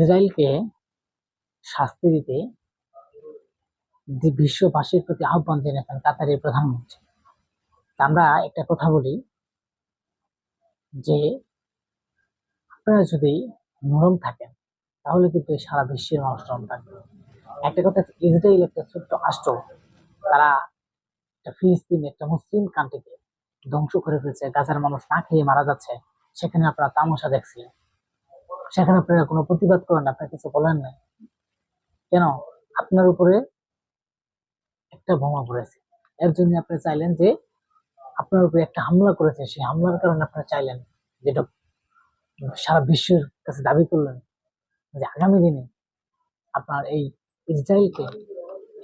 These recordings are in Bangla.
ইসরায়েলকে শাস্তি দিতে বিশ্ববাসীর প্রতি আহ্বান জানিয়েছেন কাতারের প্রধানমন্ত্রী। আমরা একটা কথা বলি যে আপনারা যদি নরম থাকেন তাহলে কিন্তু সারা বিশ্বের মানুষ নরম থাকবে। একটা কথা, ইসরায়েল একটা ছোট্ট রাষ্ট্র, তারা একটা ফিলিস্তিন একটা মুসলিম কান্ট্রিকে ধ্বংস করে ফেলছে, গাজার মানুষ না খেয়ে মারা যাচ্ছে, সেখানে আপনারা তামাশা দেখছিলেন, সেখানে আপনারা কোনো প্রতিবাদ করেন না, আপনারা কিছু বলেন নাই কেন? আপনার উপরে একটা বোমা পড়েছে, এর জন্য আপনি চাইলেন যে আপনার উপরে একটা হামলা করেছে, সেই হামলার কারণে আপনারা চাইলেন যেটা সারা বিশ্বের কাছে দাবি করলেন যে আগামী দিনে আপনার এই ইসরায়েলকে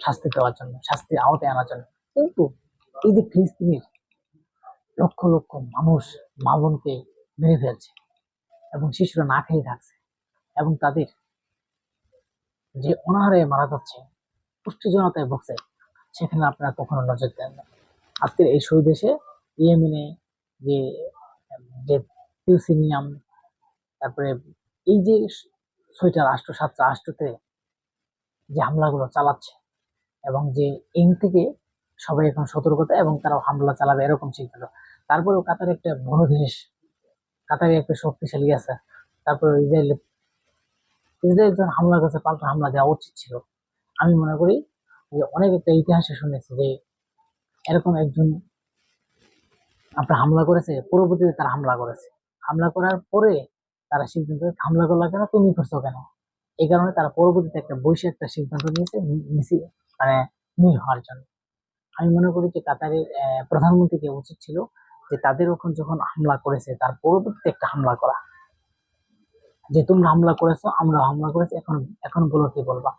শাস্তি দেওয়ার জন্য, শাস্তির আওতায় আনার জন্য। কিন্তু এই যে ফিলিস্তিনের লক্ষ লক্ষ মানুষ মা বোনকে মেরে ফেলছে এবং শিশুরা না খেয়ে থাকছে এবং তাদের যে অনাহারে মারা যাচ্ছে, পুষ্টিজনতায় ভুগছে, সেখানে আপনারা কখনো নজর দেন না। আজকের এই শহীদ দেশে ইয়েমেনে যে যে টিউসিনিয়াম, তারপরে এই যে 6টা রাষ্ট্র 7টা রাষ্ট্রতে যে হামলাগুলো চালাচ্ছে এবং যে ইন থেকে সবাই এখন সতর্কতা এবং তারা হামলা চালাবে এরকম সিদ্ধান্ত। তারপরেও কাতার একটা বড় দেশ, কাতারে একটা শক্তিশালী আছে, তারপরে ইসরায়েল ইসরায়েল যখন হামলা করছে পাল্টা হামলা দেওয়া উচিত ছিল। আমি মনে করি যে অনেক একটা ইতিহাসে শুনেছি যে এরকম একজন আপনার হামলা করেছে, পরবর্তীতে তারা হামলা করেছে, হামলা করার পরে তারা সিদ্ধান্ত হামলা করলো কেন, তুমি করছো কেন, এই কারণে তারা পরবর্তীতে একটা বৈশ্বিক একটা সিদ্ধান্ত নিয়েছে মানে মিল হওয়ার জন্য। আমি মনে করি যে কাতারের প্রধানমন্ত্রীকে উচিত ছিল যে তাদের ওখানে যখন হামলা করেছে তার পরবর্তীতে একটা হামলা করা, যে তোমরা হামলা করেছো আমরা হামলা করেছি, এখন এখন বলো কি বলবা।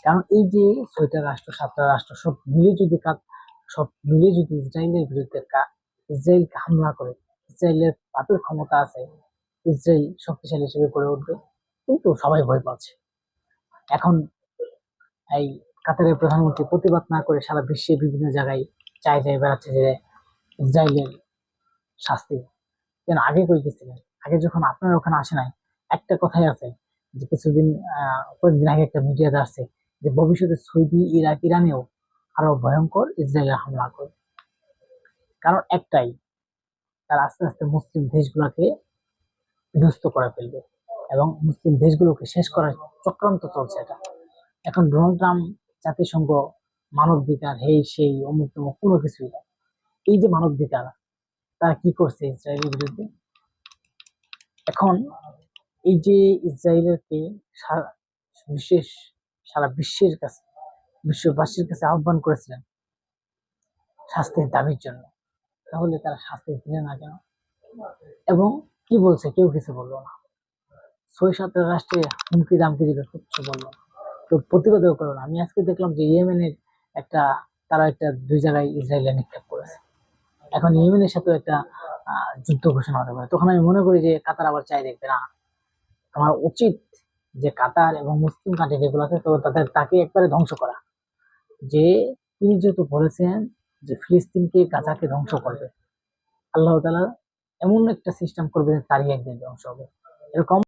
কারণ এই যে 6টা রাষ্ট্র 7টা রাষ্ট্র সব মিলে যদি ইসরায়েলের বিরুদ্ধে ইসরায়েলকে হামলা করে, ইসরায়েলের পাপের ক্ষমতা আছে, ইসরায়েল শক্তিশালী হিসেবে গড়ে উঠবে, কিন্তু সবাই ভয় পাচ্ছে। এখন এই কাতারের প্রধানমন্ত্রী প্রতিবাদ না করে সারা বিশ্বের বিভিন্ন জায়গায় চাই বেড়াচ্ছে যে ইসরায়েলের শাস্তি। কেন আগে কই গেছিলেন? আগে যখন আপনার ওখানে আসে নাই, একটা কথাই আছে যে কয়েকদিন আগে একটা মিডিয়াতে আসছে যে ভবিষ্যতে সৌদি, ইরাক, ইরানেও আরো ভয়ঙ্কর ইসরায়েলের হামলা করবে। কারণ একটাই, তারা আস্তে আস্তে মুসলিম দেশগুলোকে বিধ্বস্ত করে ফেলবে এবং মুসলিম দেশগুলোকে শেষ করার চক্রান্ত চলছে এটা। এখন ডোনাল্ড ট্রাম্প জাতিসংঘ মানবাধিকার হেই সেই অমুক তমুক কোনো কিছুই না। এই যে মানবাধিকার, তারা কি করছে ইসরায়েলের বিরুদ্ধে? এখন এই যে ইসরায়েলকে বিশেষ সারা বিশ্বের কাছে, বিশ্ববাসীর কাছে আহ্বান করেছিলেন শাস্তির দাবির জন্য, তাহলে তারা শাস্তি দিলে না কেন? এবং কি বলছে? কেউ কিছু বললো না। 6-7 রাষ্ট্রে হুমকি দামকি দিল, কিচ্ছু বললো না, তো প্রতিবাদও করলো না। আমি আজকে দেখলাম যে ইয়েমেনের একটা, তারা একটা 2 জায়গায় ইসরায়েলে নিক্ষেপ করেছে। এখন ইয়েমেনের সাথে একটা যুদ্ধ ঘোষণা হতে পারে, তখন আমি মনে করি যে কাতার আবার চাই দেখবে না, আমার উচিত যে কাতার এবং মুসলিম কান্ট্রি যেগুলো আছে তো তাকে একবারে ধ্বংস করা। যে তিনি যেহেতু বলেছেন যে ফিলিস্তিনকে গাজাকে ধ্বংস করবে, আল্লাহ তাআলা এমন একটা সিস্টেম করবে তারই একদিন ধ্বংস হবে, এরকম